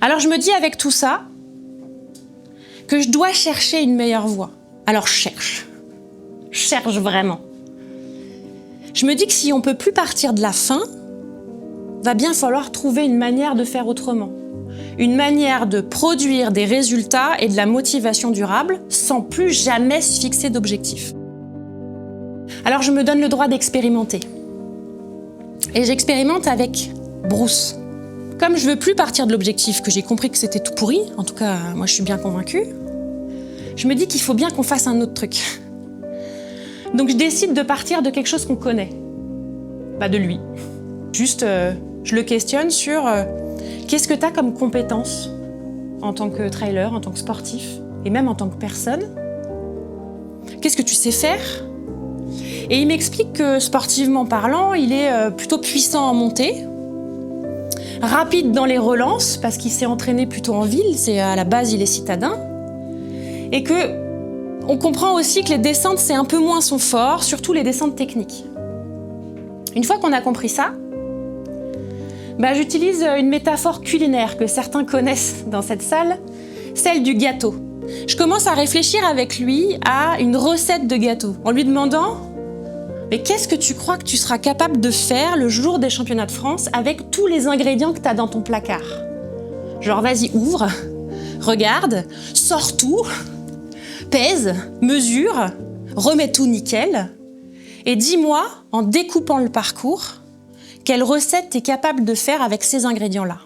Alors je me dis avec tout ça que je dois chercher une meilleure voie. Alors je cherche vraiment. Je me dis que si on ne peut plus partir de la fin, va bien falloir trouver une manière de faire autrement. Une manière de produire des résultats et de la motivation durable sans plus jamais se fixer d'objectifs. Alors je me donne le droit d'expérimenter. Et j'expérimente avec Bruce. Comme je veux plus partir de l'objectif, que j'ai compris que c'était tout pourri, en tout cas moi je suis bien convaincue, je me dis qu'il faut bien qu'on fasse un autre truc. Donc je décide de partir de quelque chose qu'on connaît. De lui. Juste, je le questionne sur qu'est-ce que tu as comme compétences en tant que trailer, en tant que sportif, et même en tant que personne. Qu'est-ce que tu sais faire? Et il m'explique que sportivement parlant, il est plutôt puissant en montée, rapide dans les relances, parce qu'il s'est entraîné plutôt en ville, à la base il est citadin, et que on comprend aussi que les descentes c'est un peu moins son fort, surtout les descentes techniques. Une fois qu'on a compris ça, j'utilise une métaphore culinaire que certains connaissent dans cette salle, celle du gâteau. Je commence à réfléchir avec lui à une recette de gâteau, en lui demandant « Mais qu'est-ce que tu crois que tu seras capable de faire le jour des championnats de France avec tous les ingrédients que tu as dans ton placard ?» Genre, vas-y, ouvre, regarde, sors tout, pèse, mesure, remets tout nickel, et dis-moi, en découpant le parcours, quelle recette tu es capable de faire avec ces ingrédients-là.